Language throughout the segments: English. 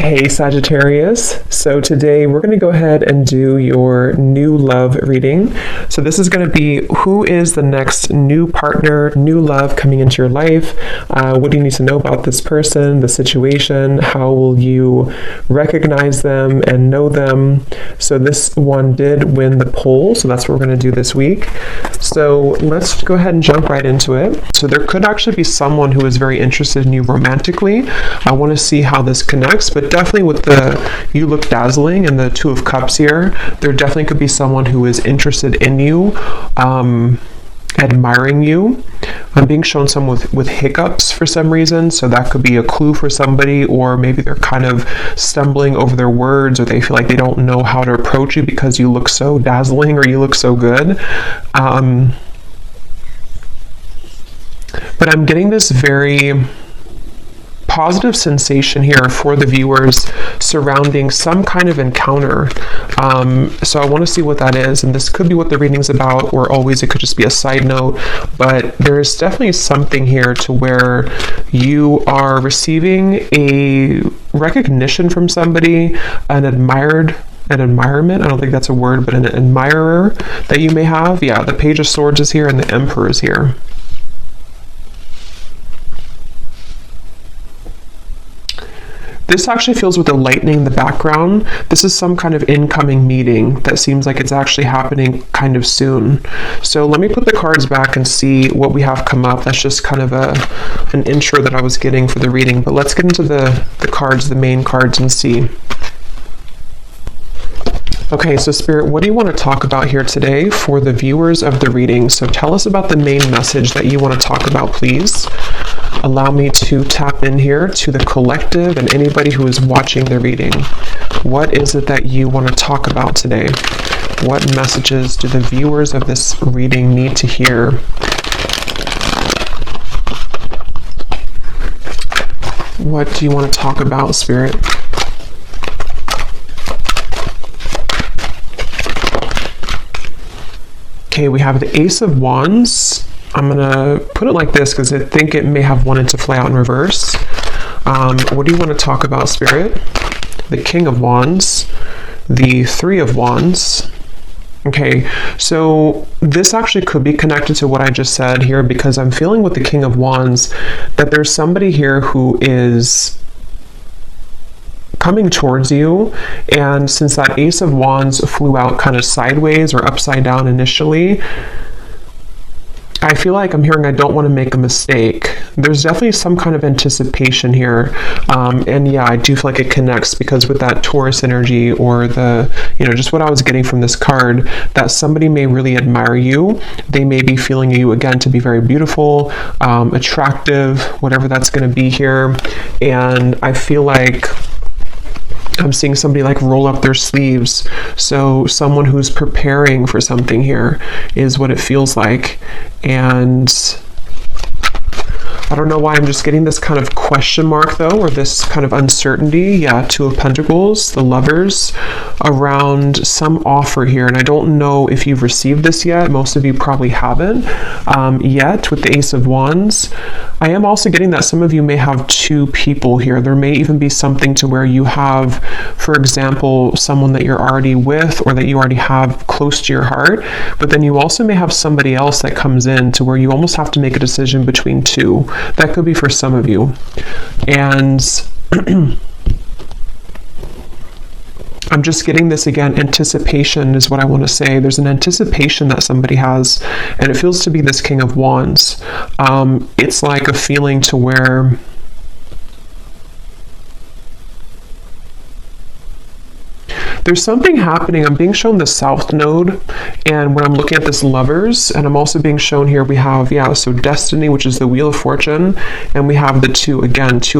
Hey Sagittarius, so today we're going to go ahead and do your new love reading. So this is going to be who is the next new partner, new love coming into your life. What do you need to know about this person, the situation? How will you recognize them and know them? So this one did win the poll, so that's what we're going to do this week. So let's go ahead and jump right into it. So there could actually be someone who is very interested in you romantically. I want to see how this connects, but definitely with the you look dazzling and the Two of Cups here, there definitely could be someone who is interested in you, admiring you. I'm being shown someone with hiccups for some reason, so that could be a clue for somebody, or maybe they're kind of stumbling over their words, or they feel like they don't know how to approach you because you look so dazzling or you look so good. But I'm getting this very positive sensation here for the viewers surrounding some kind of encounter. So I want to see what that is, and this could be what the reading's about, or always it could just be a side note, but there's definitely something here to where you are receiving a recognition from somebody, an admirement, I don't think that's a word, but an admirer that you may have. Yeah, the Page of Swords is here and the Emperor is here. This actually feels with the lightning in the background. This is some kind of incoming meeting that seems like it's actually happening kind of soon. So let me put the cards back and see what we have come up. That's just kind of an intro that I was getting for the reading. But let's get into the cards, the main cards, and see. Okay, so Spirit, what do you want to talk about here today for the viewers of the reading? So tell us about the main message that you want to talk about, please. Allow me to tap in here to the collective and anybody who is watching the reading. What is it that you want to talk about today? What messages do the viewers of this reading need to hear? What do you want to talk about, Spirit? Okay, we have the Ace of Wands. I'm going to put it like this because I think it may have wanted to fly out in reverse. What do you want to talk about, Spirit? The King of Wands, the Three of Wands. Okay, so this actually could be connected to what I just said here, because I'm feeling with the King of Wands that there's somebody here who is coming towards you, and since that Ace of Wands flew out kind of sideways or upside down initially, I feel like I'm hearing I don't want to make a mistake. There's definitely some kind of anticipation here, and yeah, I do feel like it connects, because with that Taurus energy, or the, just what I was getting from this card, that somebody may really admire you. They may be feeling you again to be very beautiful, attractive, whatever that's going to be here, and I feel like I'm seeing somebody like roll up their sleeves. So someone who's preparing for something here is what it feels like. And I don't know why I'm just getting this kind of question mark though, or this kind of uncertainty. Yeah, Two of Pentacles, the Lovers, around some offer here. And I don't know if you've received this yet. Most of you probably haven't yet with the Ace of Wands. I am also getting that some of you may have two people here. There may even be something to where you have, for example, someone that you're already with, or that you already have close to your heart. But then you also may have somebody else that comes in to where you almost have to make a decision between two. That could be for some of you. And I'm just getting this again, anticipation is what I want to say. There's an anticipation that somebody has, and it feels to be this King of Wands. It's like a feeling to where there's something happening. I'm being shown the South Node, and when I'm looking at this Lovers, and I'm also being shown here, we have, so Destiny, which is the Wheel of Fortune, and we have the Two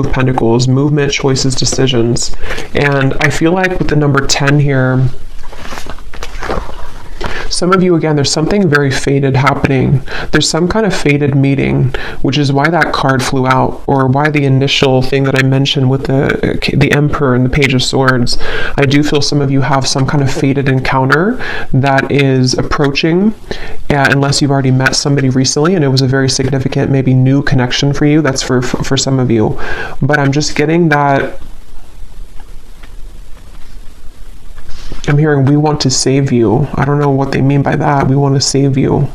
of Pentacles, movement, choices, decisions. And I feel like with the number 10 here, some of you, again, there's something very fated happening. There's some kind of fated meeting, which is why that card flew out, or why the initial thing that I mentioned with the Emperor and the Page of Swords. I do feel some of you have some kind of fated encounter that is approaching, unless you've already met somebody recently and it was a very significant, maybe new connection for you. That's for some of you. But I'm just getting that I'm hearing we want to save you. I don't know what they mean by that. We want to save you.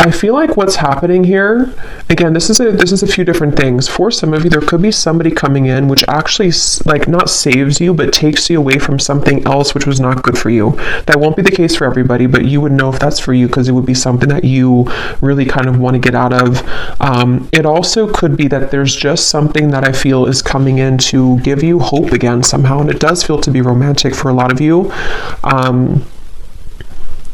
I feel like what's happening here, again, this is a few different things. For some of you, there could be somebody coming in which actually like not saves you, but takes you away from something else which was not good for you. That won't be the case for everybody, but you would know if that's for you because it would be something that you really kind of want to get out of. It also could be that there's just something that I feel is coming in to give you hope again somehow, and it does feel to be romantic for a lot of you.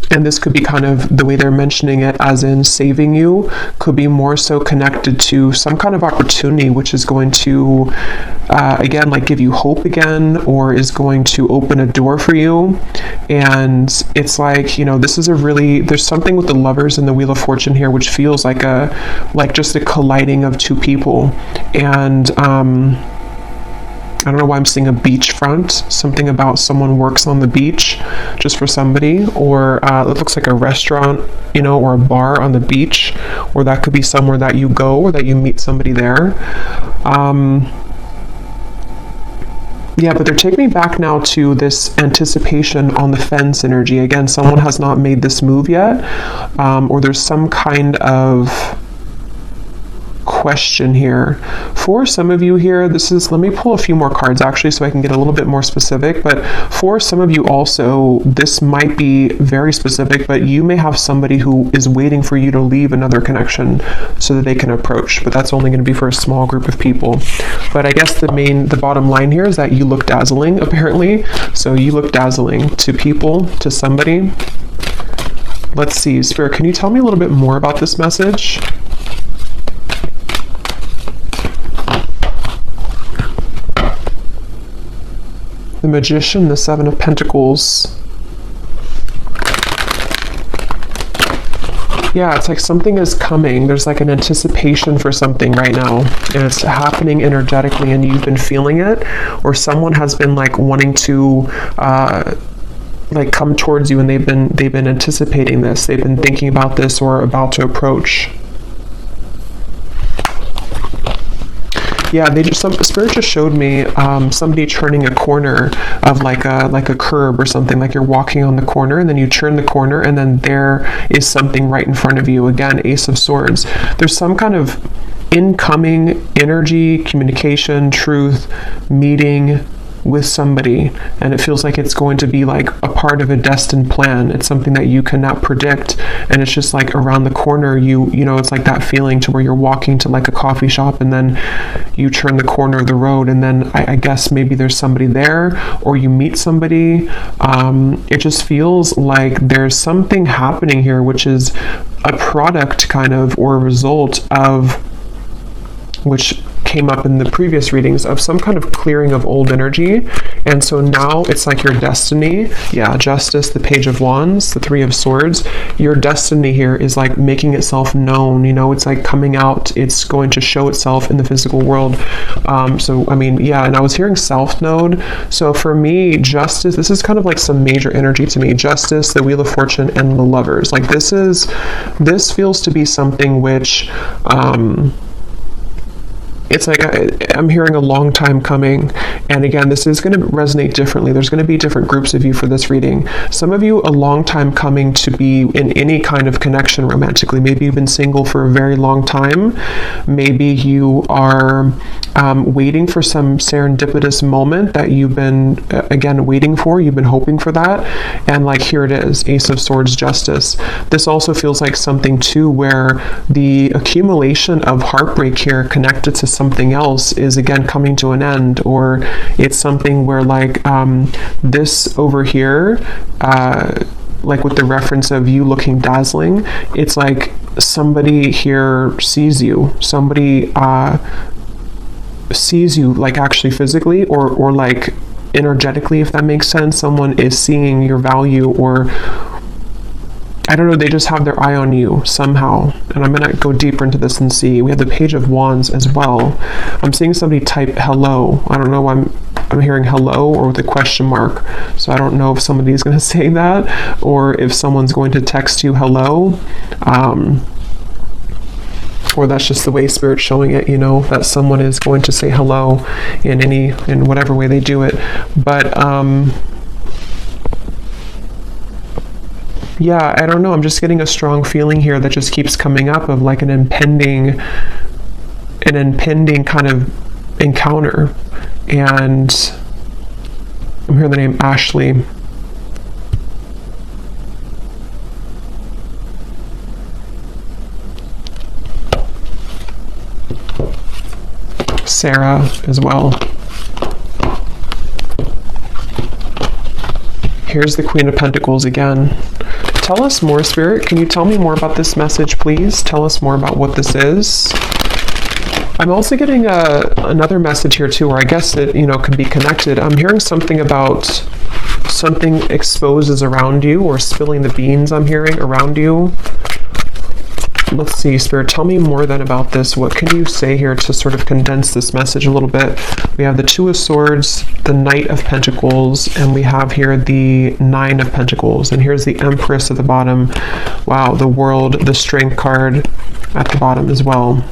And this could be kind of the way they're mentioning it, as in saving you, could be more so connected to some kind of opportunity which is going to, again, like give you hope again, or is going to open a door for you. And it's like, you know, this is there's something with the Lovers and the Wheel of Fortune here, which feels like just a colliding of two people. And, I don't know why I'm seeing a beachfront, something about someone works on the beach just for somebody, or it looks like a restaurant, you know, or a bar on the beach, or that could be somewhere that you go or that you meet somebody there. Yeah, but they're taking me back now to this anticipation on the fence energy. Again, someone has not made this move yet, or there's some kind of question here. For some of you here, let me pull a few more cards actually so I can get a little bit more specific, but for some of you also, this might be very specific, but you may have somebody who is waiting for you to leave another connection so that they can approach, but that's only going to be for a small group of people. But I guess the bottom line here is that you look dazzling, apparently. So you look dazzling to people, to somebody. Let's see, Spirit, can you tell me a little bit more about this message? The Magician, the Seven of Pentacles. Yeah, it's like something is coming. There's like an anticipation for something right now, and it's happening energetically, and you've been feeling it, or someone has been like wanting to like come towards you, and they've been anticipating this. They've been thinking about this or about to approach. Yeah, Spirit just showed me somebody turning a corner of like a curb or something, like you're walking on the corner and then you turn the corner and then there is something right in front of you. Again, Ace of Swords. There's some kind of incoming energy, communication, truth, meeting with somebody, and it feels like it's going to be like a part of a destined plan. It's something that you cannot predict, and it's just like around the corner. You know, it's like that feeling to where you're walking to like a coffee shop and then you turn the corner of the road, and then I guess maybe there's somebody there, or you meet somebody. It just feels like there's something happening here which is a product kind of, or a result of, which came up in the previous readings, of some kind of clearing of old energy. And so now it's like your destiny. Yeah, Justice, the Page of Wands, the Three of Swords. Your destiny here is like making itself known, you know, it's like coming out. It's going to show itself in the physical world. So, I mean, yeah, and I was hearing South Node. So for me, Justice, this is kind of like some major energy to me. Justice, the Wheel of Fortune, and the Lovers. Like this feels to be something which, it's like I'm hearing a long time coming, and again, this is going to resonate differently. There's going to be different groups of you for this reading. Some of you, a long time coming to be in any kind of connection romantically. Maybe you've been single for a very long time. Maybe you are waiting for some serendipitous moment that you've been, again, waiting for. You've been hoping for that, and like here it is, Ace of Swords, Justice. This also feels like something too where the accumulation of heartbreak here connected to something else is again coming to an end, or it's something where like this over here, like with the reference of you looking dazzling, it's like somebody here sees you, somebody sees you like actually physically or like energetically, if that makes sense. Someone is seeing your value, or I don't know, they just have their eye on you somehow. And I'm going to go deeper into this and see. We have the Page of Wands as well. I'm seeing somebody type hello. I don't know why I'm hearing hello or with a question mark. So I don't know if somebody is going to say that or if someone's going to text you hello. or that's just the way Spirit's showing it, you know, that someone is going to say hello in whatever way they do it. But yeah, I don't know, I'm just getting a strong feeling here that just keeps coming up of like an impending kind of encounter. And I'm hearing the name Ashley. Sarah as well. Here's the Queen of Pentacles again. Tell us more, Spirit. Can you tell me more about this message, please? Tell us more about what this is. I'm also getting another message here too, where I guess it, you know, could be connected. I'm hearing something about something exposes around you, or spilling the beans, I'm hearing, around you. Let's see, Spirit, tell me more then about this. What can you say here to sort of condense this message a little bit? We have the Two of Swords, the Knight of Pentacles, and we have here the Nine of Pentacles. And here's the Empress at the bottom. Wow, the World, the Strength card at the bottom as well.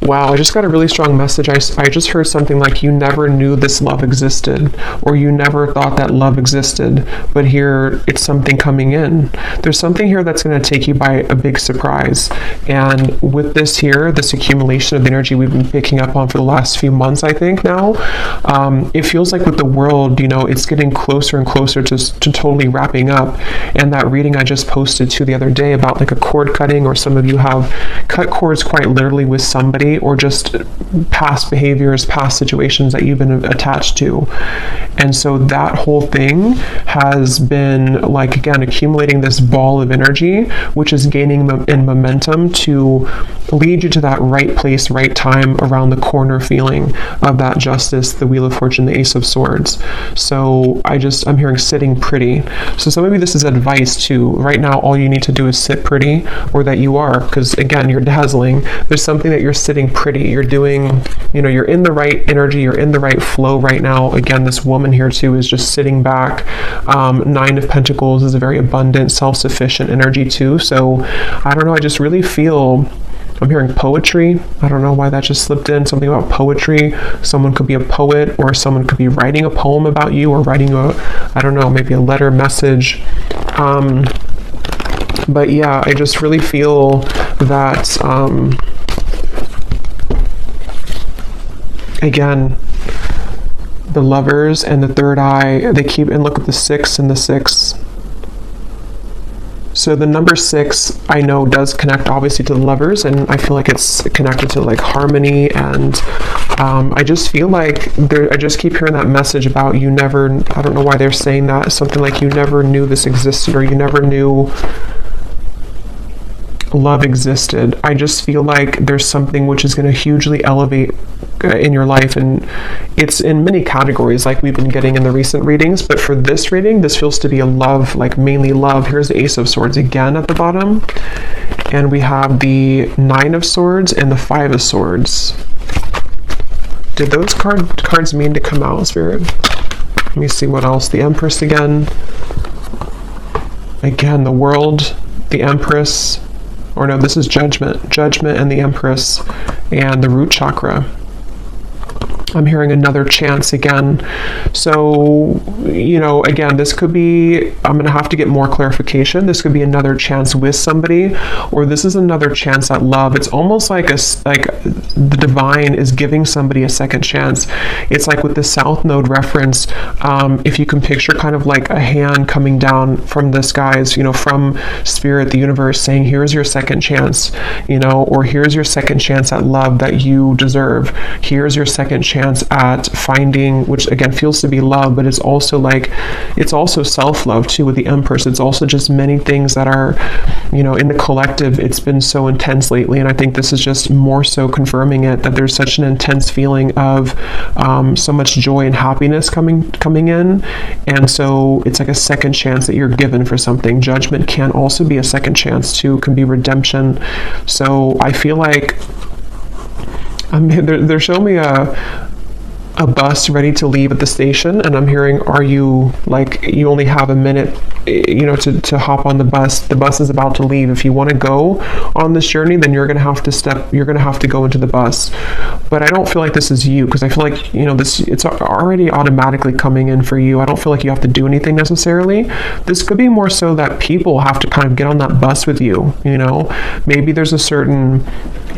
Wow, I just got a really strong message. I just heard something like you never knew this love existed, or you never thought that love existed, but here it's something coming in. There's something here that's going to take you by a big surprise. And with this here, this accumulation of the energy we've been picking up on for the last few months, I think now, it feels like with the world, you know, it's getting closer and closer to totally wrapping up. And that reading I just posted to the other day about like a cord cutting, or some of you have cut cords quite literally with somebody, or just past behaviors, past situations that you've been attached to. And so that whole thing has been like, again, accumulating this ball of energy, which is gaining in momentum to lead you to that right place, right time, around the corner feeling of that justice, the Wheel of Fortune, the Ace of Swords. So I'm hearing sitting pretty. So some of you, this is advice too. Right now, all you need to do is sit pretty, or that you are, because again, you're dazzling. There's something that you're sitting pretty. You're doing, you know, you're in the right energy, you're in the right flow right now. Again, this woman here too is just sitting back. Nine of Pentacles is a very abundant, self-sufficient energy too. So I don't know, I just really feel, I'm hearing poetry. I don't know why that just slipped in, something about poetry. Someone could be a poet, or someone could be writing a poem about you, or writing I don't know, maybe a letter message. But yeah, I just really feel that, again, the Lovers and the Third Eye, they keep, and look at the 6 and the 6. So the number 6, I know, does connect obviously to the Lovers, and I feel like it's connected to like harmony, and I just feel like I just keep hearing that message about you never, I don't know why they're saying that, something like you never knew this existed, or you never knew love existed. I just feel like there's something which is going to hugely elevate in your life, and it's in many categories like we've been getting in the recent readings, but for this reading, this feels to be a love, like mainly love. Here's the Ace of Swords again at the bottom, and we have the Nine of Swords and the Five of Swords. Did those cards mean to come out, Spirit? Let me see what else. The Empress again, the World, the Empress, or no, this is Judgment and the Empress, and the root chakra. I'm hearing another chance again. So, you know, again, this could be, I'm going to have to get more clarification. This could be another chance with somebody, or this is another chance at love. It's almost like the divine is giving somebody a second chance. It's like with the South Node reference, if you can picture kind of like a hand coming down from the skies, you know, from Spirit, the universe, saying, here's your second chance, you know, or here's your second chance at love that you deserve. Here's your second chance at finding, which again feels to be love, but it's also like, it's also self-love too with the Empress. It's also just many things that are, you know, in the collective, it's been so intense lately, and I think this is just more so confirming it, that there's such an intense feeling of so much joy and happiness coming in, and so it's like a second chance that you're given for something. Judgment can also be a second chance too, can be redemption. So I feel like they're showing me a bus ready to leave at the station, and I'm hearing, are you, like, you only have a minute, you know, to hop on the bus. The bus is about to leave. If you want to go on this journey, then you're going to have to go into the bus. But I don't feel like this is you, because I feel like, you know, it's already automatically coming in for you. I don't feel like you have to do anything necessarily. This could be more so that people have to kind of get on that bus with you, you know. Maybe there's a certain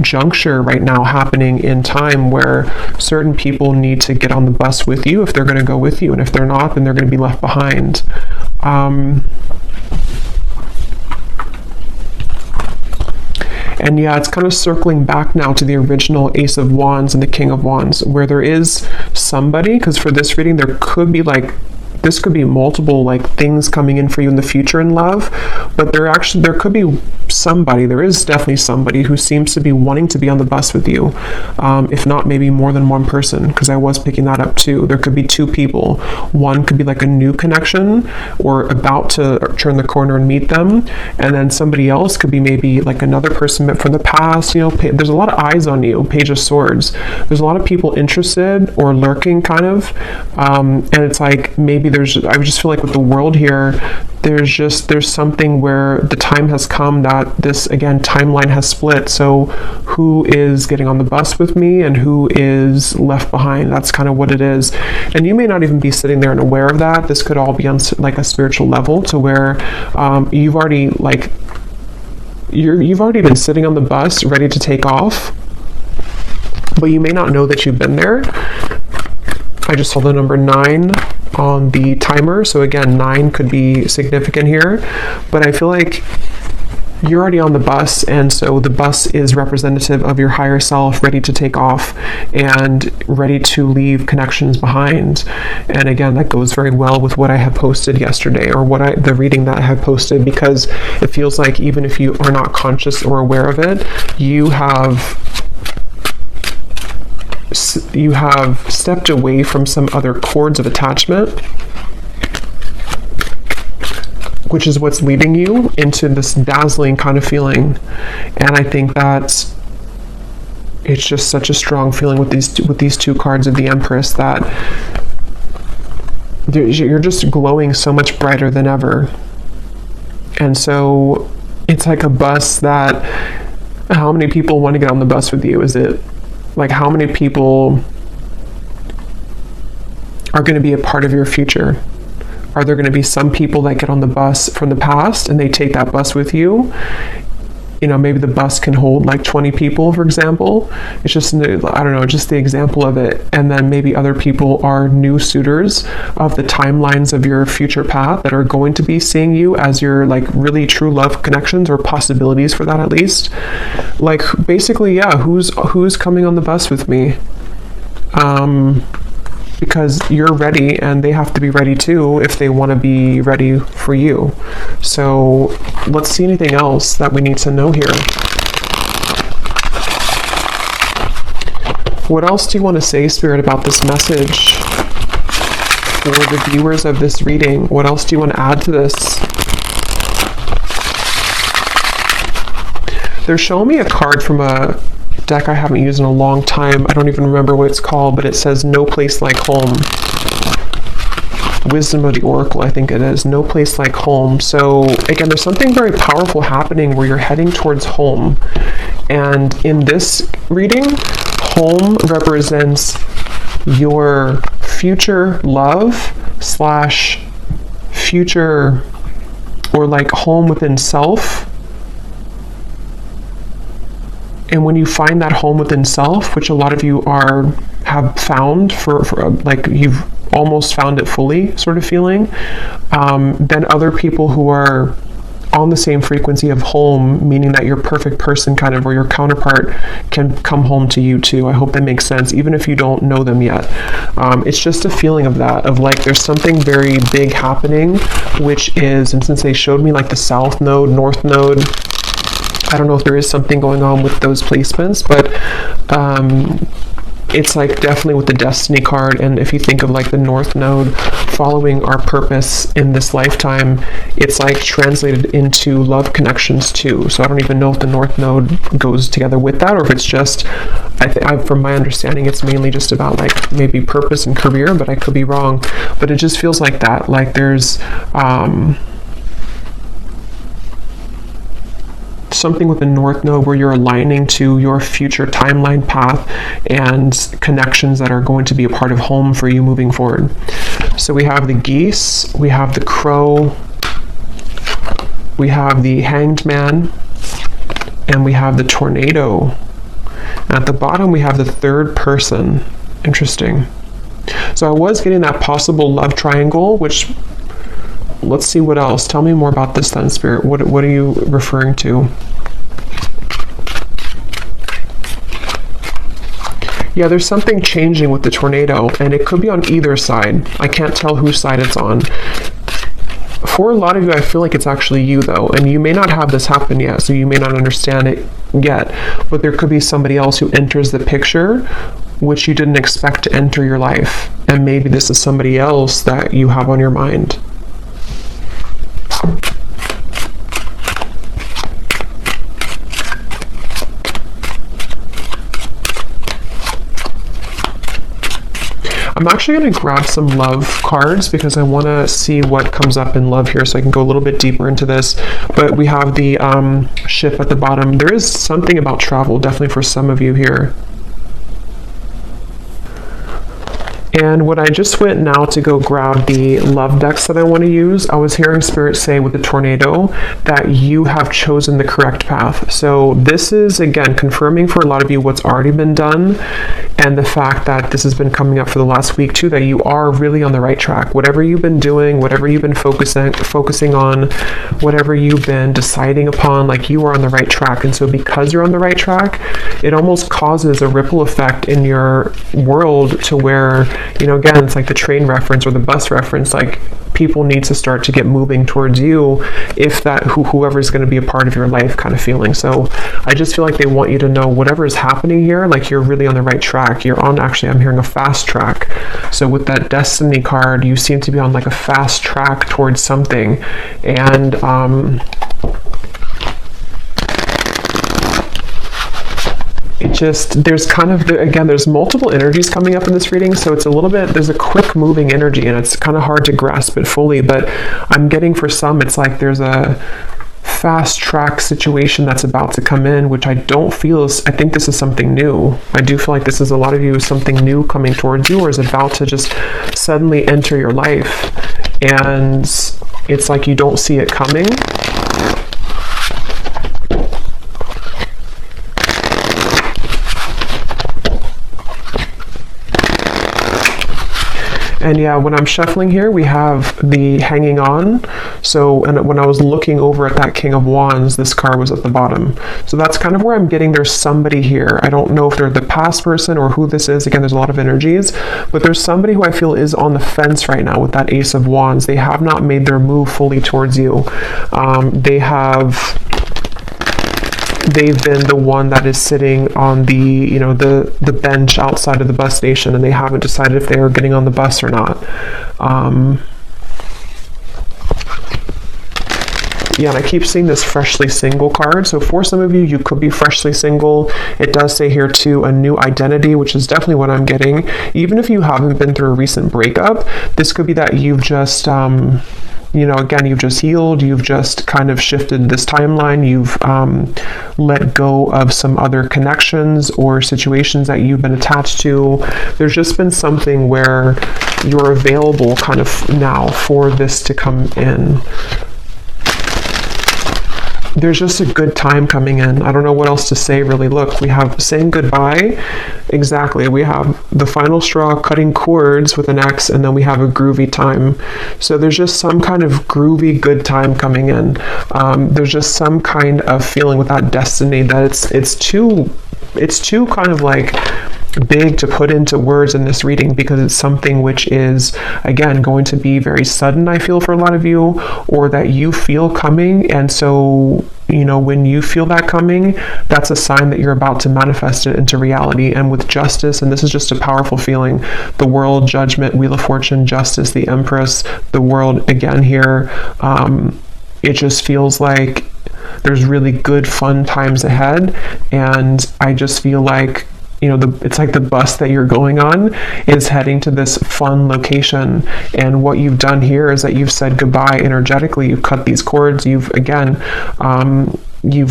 juncture right now happening in time where certain people need to get on the bus with you if they're going to go with you, and if they're not, then they're going to be left behind. And yeah, it's kind of circling back now to the original Ace of Wands and the King of Wands, where there is somebody, because for this reading there could be like, this could be multiple like things coming in for you in the future in love, but there could be somebody, there is definitely somebody who seems to be wanting to be on the bus with you, if not maybe more than one person, because I was picking that up too. There could be two people. One could be like a new connection or about to turn the corner and meet them, and then somebody else could be maybe like another person met from the past. You know, there's a lot of eyes on you. Page of Swords. There's a lot of people interested or lurking kind of, and it's like maybe I just feel like with the world here, there's something where the time has come that this, again, timeline has split. So who is getting on the bus with me and who is left behind? That's kind of what it is. And you may not even be sitting there and aware of that. This could all be on like a spiritual level, to where you've already been sitting on the bus ready to take off, but you may not know that you've been there. I just saw the number 9 on the timer, so again, 9 could be significant here, but I feel like you're already on the bus, and so the bus is representative of your higher self, ready to take off and ready to leave connections behind. And again, that goes very well with what I had posted yesterday, or the reading that I had posted, because it feels like even if you are not conscious or aware of it, you have stepped away from some other cords of attachment, which is what's leading you into this dazzling kind of feeling. And I think that it's just such a strong feeling with these two cards of the Empress, that you're just glowing so much brighter than ever. And so it's like a bus that, how many people want to get on the bus with you? Is it like, how many people are going to be a part of your future? Are there going to be some people that get on the bus from the past and they take that bus with you? You know, maybe the bus can hold like 20 people, for example. It's just, I don't know, just the example of it. And then maybe other people are new suitors of the timelines of your future path that are going to be seeing you as your like really true love connections, or possibilities for that at least. Like, basically, yeah, who's coming on the bus with me? Because you're ready, and they have to be ready too if they want to be ready for you. So let's see anything else that we need to know here. What else do you want to say, Spirit, about this message for the viewers of this reading? What else do you want to add to this? They're showing me a card from a deck I haven't used in a long time. I don't even remember what it's called, but it says No Place Like Home. Wisdom of the Oracle, I think it is. No place like home. So again, there's something very powerful happening where you're heading towards home. And in this reading, home represents your future love / future, or like home within self. And when you find that home within self, which a lot of you have found for like you've almost found it fully sort of feeling, then other people who are on the same frequency of home, meaning that your perfect person kind of, or your counterpart, can come home to you too. I hope that makes sense, even if you don't know them yet. It's just a feeling of that, of like there's something very big happening, which is, and since they showed me like the South Node, North Node, I don't know if there is something going on with those placements, but it's like definitely with the Destiny card. And if you think of like the North Node following our purpose in this lifetime, it's like translated into love connections too. So I don't even know if the North Node goes together with that, or if it's just from my understanding, it's mainly just about like maybe purpose and career, but I could be wrong. But it just feels like that. Like there's something with the North Node where you're aligning to your future timeline path and connections that are going to be a part of home for you moving forward. So we have the geese, we have the crow, we have the hanged man, and we have the tornado. At the bottom, we have the third person. Interesting. So I was getting that possible love triangle, which, let's see what else. Tell me more about this then, Spirit. What are you referring to? Yeah, there's something changing with the tornado, and it could be on either side. I can't tell whose side it's on. For a lot of you, I feel like it's actually you, though, and you may not have this happen yet, so you may not understand it yet, but there could be somebody else who enters the picture which you didn't expect to enter your life, and maybe this is somebody else that you have on your mind. I'm actually going to grab some love cards because I want to see what comes up in love here, so I can go a little bit deeper into this. But we have the ship at the bottom. There is something about travel, definitely for some of you here. And when I just went now to go grab the love decks that I want to use, I was hearing Spirit say with the tornado that you have chosen the correct path. So this is, again, confirming for a lot of you what's already been done, and the fact that this has been coming up for the last week too, that you are really on the right track. Whatever you've been doing, whatever you've been focusing on, whatever you've been deciding upon, like you are on the right track. And so because you're on the right track, it almost causes a ripple effect in your world to where, you know, again, it's like the train reference or the bus reference, like people need to start to get moving towards you if that whoever is going to be a part of your life kind of feeling. So I just feel like they want you to know whatever is happening here, like you're really on the right track. You're on, actually, I'm hearing a fast track. So with that Destiny card, you seem to be on like a fast track towards something. And it just, there's kind of, again, there's multiple energies coming up in this reading, so it's a little bit, there's a quick moving energy, and it's kind of hard to grasp it fully, but I'm getting for some, it's like there's a fast track situation that's about to come in, which I don't feel is, I think this is something new. I do feel like this is a lot of you, something new coming towards you, or is about to just suddenly enter your life, and it's like you don't see it coming. And yeah, when I'm shuffling here, we have the hanging on. So, and when I was looking over at that King of Wands, this card was at the bottom. So that's kind of where I'm getting there's somebody here. I don't know if they're the past person or who this is. Again, there's a lot of energies, but there's somebody who I feel is on the fence right now with that Ace of Wands. They have not made their move fully towards you. They've been the one that is sitting on the, you know, the bench outside of the bus station, and they haven't decided if they are getting on the bus or not. Yeah, and I keep seeing this freshly single card. So for some of you, you could be freshly single. It does say here too, a new identity, which is definitely what I'm getting. Even if you haven't been through a recent breakup, this could be that you've just, you know, again, you've just healed, you've just kind of shifted this timeline, you've let go of some other connections or situations that you've been attached to. There's just been something where you're available kind of now for this to come in. There's just a good time coming in. I don't know what else to say, really. Look, we have saying goodbye. Exactly. We have the final straw, cutting cords with an X, and then we have a groovy time. So there's just some kind of groovy good time coming in. There's just some kind of feeling with that destiny that it's too kind of like big to put into words in this reading, because it's something which is, again, going to be very sudden, I feel, for a lot of you, or that you feel coming. And so, you know, when you feel that coming, that's a sign that you're about to manifest it into reality. And with justice, and this is just a powerful feeling, the World, Judgment, Wheel of Fortune, Justice, the Empress, the World again here, it just feels like there's really good fun times ahead. And I just feel like it's like the bus that you're going on is heading to this fun location. And what you've done here is that you've said goodbye energetically. You've cut these cords. You've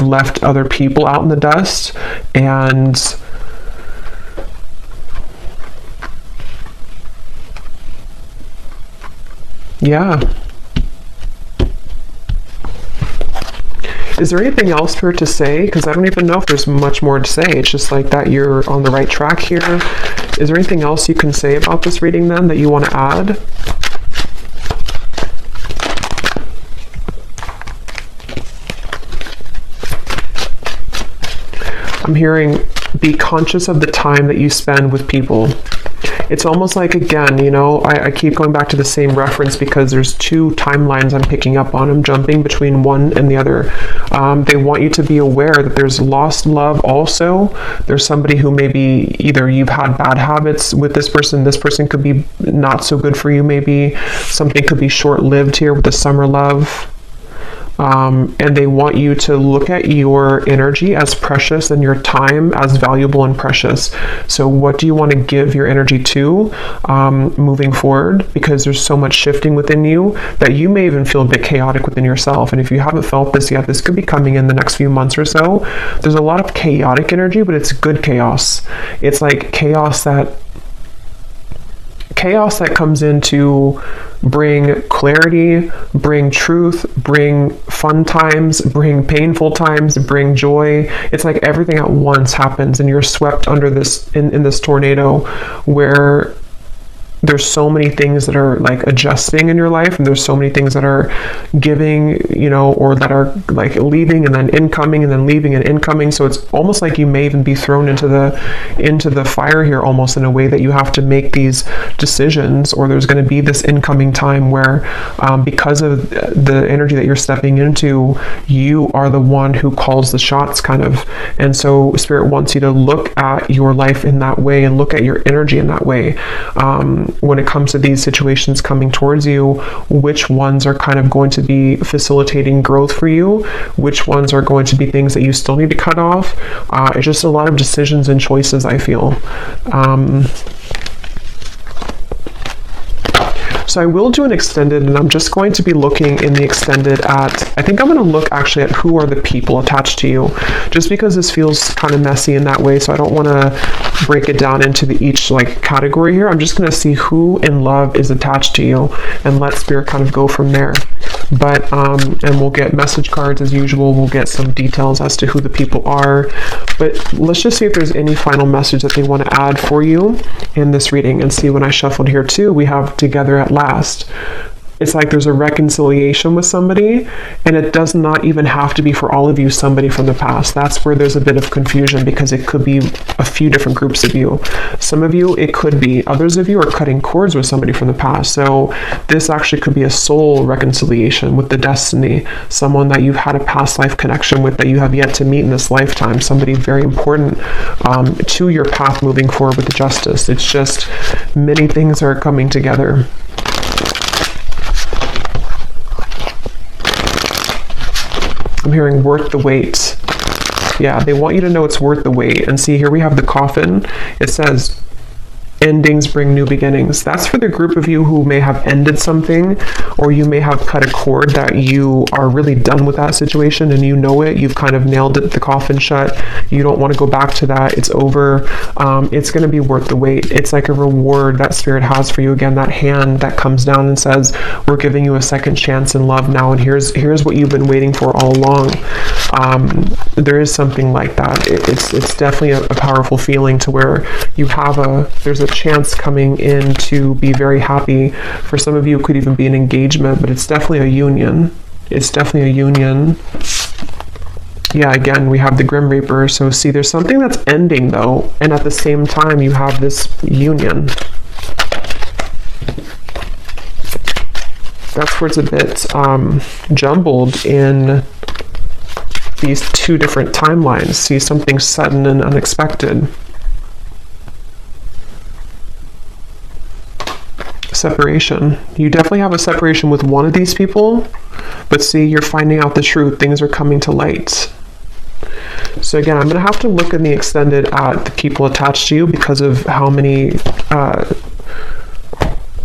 left other people out in the dust. And yeah. Is there anything else for it to say? Because I don't even know if there's much more to say. It's just like that you're on the right track here. Is there anything else you can say about this reading then that you want to add? I'm hearing, be conscious of the time that you spend with people. It's almost like, again, I keep going back to the same reference because there's two timelines I'm picking up on. I'm jumping between one and the other. They want you to be aware that there's lost love also. There's somebody who maybe either you've had bad habits with this person could be not so good for you maybe. Something could be short-lived here with the summer love. And they want you to look at your energy as precious and your time as valuable and precious. So what do you want to give your energy to moving forward? Because there's so much shifting within you that you may even feel a bit chaotic within yourself. And if you haven't felt this yet, this could be coming in the next few months or so. There's a lot of chaotic energy, but it's good chaos. It's like chaos that comes in to bring clarity, bring truth, bring fun times, bring painful times, bring joy. It's like everything at once happens and you're swept under this in this tornado where there's so many things that are like adjusting in your life, and there's so many things that are giving, or that are like leaving and then incoming and then leaving and incoming. So it's almost like you may even be thrown into the fire here, almost in a way that you have to make these decisions, or there's going to be this incoming time where because of the energy that you're stepping into, you are the one who calls the shots kind of. And so Spirit wants you to look at your life in that way and look at your energy in that way. When it comes to these situations coming towards you, which ones are kind of going to be facilitating growth for you? Which ones are going to be things that you still need to cut off? It's just a lot of decisions and choices, I feel. So I will do an extended, and I'm just going to be looking in the extended I think I'm going to look actually at who are the people attached to you, just because this feels kind of messy in that way. So I don't want to break it down into each category here. I'm just going to see who in love is attached to you and let Spirit kind of go from there. But and we'll get message cards as usual. We'll get some details as to who the people are. But let's just see if there's any final message that they want to add for you in this reading. And see, when I shuffled here too, we have together at last. It's like there's a reconciliation with somebody, and it does not even have to be for all of you somebody from the past. That's where there's a bit of confusion, because it could be a few different groups of you. Some of you, it could be. Others of you are cutting cords with somebody from the past. So this actually could be a soul reconciliation with the destiny, someone that you've had a past life connection with that you have yet to meet in this lifetime, somebody very important to your path moving forward with the justice. It's just many things are coming together. I'm hearing worth the wait. Yeah, they want you to know it's worth the wait. And see, here we have the coffin. It says, endings bring new beginnings. That's for the group of you who may have ended something, or you may have cut a cord that you are really done with that situation and you know it. You've kind of nailed it, the coffin shut. You don't want to go back to that. It's over. It's going to be worth the wait. It's like a reward that Spirit has for you. Again, that hand that comes down and says, we're giving you a second chance in love now, and here's what you've been waiting for all along. There is something like that. It's definitely a powerful feeling to where you have there's a chance coming in to be very happy. For some of you, it could even be an engagement, but it's definitely a union. It's definitely a union. Yeah, again, we have the Grim Reaper. So see, there's something that's ending though, and at the same time, you have this union. That's where it's a bit jumbled in these two different timelines. See, something sudden and unexpected. Separation. You definitely have a separation with one of these people, but see, you're finding out the truth. Things are coming to light. So again, I'm going to have to look in the extended at the people attached to you because of how many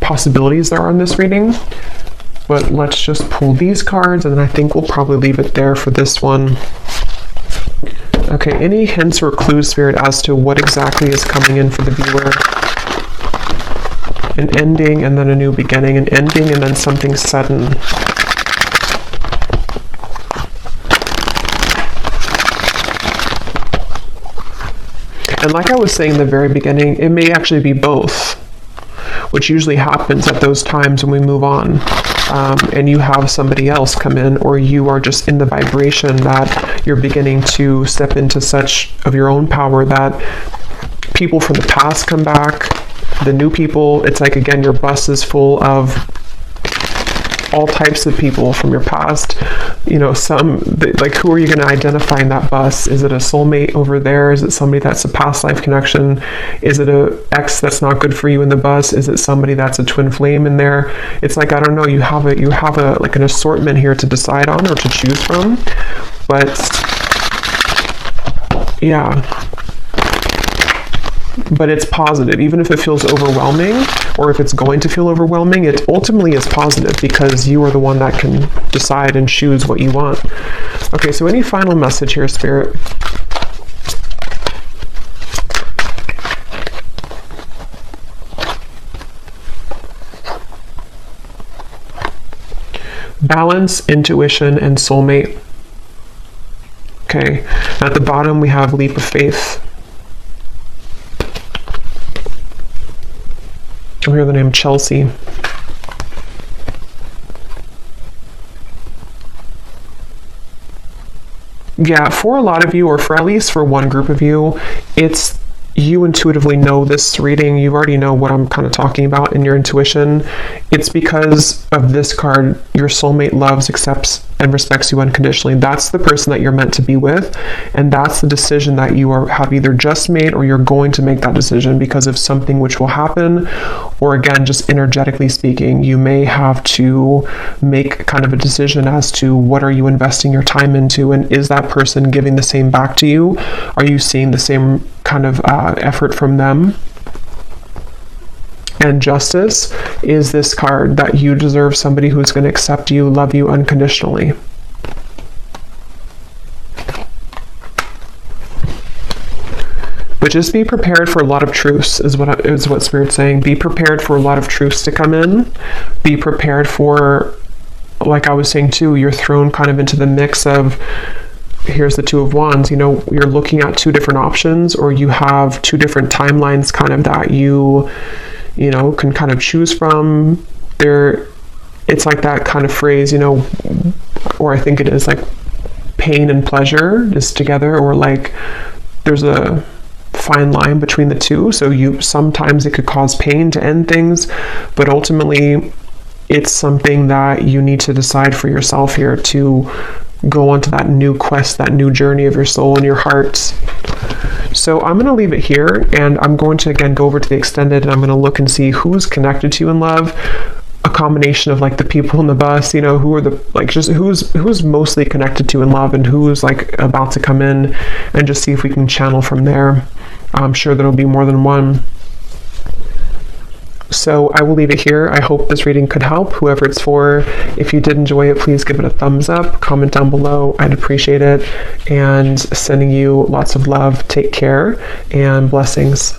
possibilities there are in this reading. But let's just pull these cards, and then I think we'll probably leave it there for this one. Okay, any hints or clues, Spirit, as to what exactly is coming in for the viewer? An ending and then a new beginning, an ending and then something sudden. And like I was saying in the very beginning, it may actually be both, which usually happens at those times when we move on. And you have somebody else come in, or you are just in the vibration that you're beginning to step into such of your own power that people from the past come back, the new people. It's like, again, your bus is full of all types of people from your past. You know, like, who are you going to identify in that bus? Is it a soulmate over there? Is it somebody that's a past life connection? Is it a ex that's not good for you in the bus? Is it somebody that's a twin flame in there? It's like, I don't know, you have a like an assortment here to decide on or to choose from. But yeah, but it's positive. Even if it feels overwhelming, or if it's going to feel overwhelming, it ultimately is positive because you are the one that can decide and choose what you want. Okay, so any final message here, Spirit? Balance, intuition, and soulmate. Okay, at the bottom we have leap of faith. I hear the name Chelsea. Yeah, for a lot of you, or for at least for one group of you, it's you intuitively know this reading. You already know what I'm kind of talking about in your intuition. It's because of this card. Your soulmate loves, accepts, and respects you unconditionally. That's the person that you're meant to be with, and that's the decision that you have either just made, or you're going to make that decision because of something which will happen, or again, just energetically speaking, you may have to make kind of a decision as to what are you investing your time into, and is that person giving the same back to you? Are you seeing the same kind of effort from them? And justice is this card, that you deserve somebody who's going to accept you, love you unconditionally. But just be prepared for a lot of truths, is what Spirit's saying. Be prepared for a lot of truths to come in. Be prepared for, like I was saying too, you're thrown kind of into the mix of, here's the Two of Wands. You know, you're looking at two different options, or you have two different timelines kind of that you know, can kind of choose from. It's like that kind of phrase, you know, or I think it is like pain and pleasure is together, or like there's a fine line between the two. So sometimes it could cause pain to end things, but ultimately it's something that you need to decide for yourself here to go onto that new quest, that new journey of your soul and your heart. So I'm going to leave it here, and I'm going to again go over to the extended, and I'm going to look and see who's connected to you in love. A combination of like the people in the bus, you know, who are the, like, just who's mostly connected to in love, and who's like about to come in, and just see if we can channel from there. I'm sure there'll be more than one. So I will leave it here. I hope this reading could help whoever it's for. If you did enjoy it, please give it a thumbs up, comment down below. I'd appreciate it. And sending you lots of love. Take care and blessings.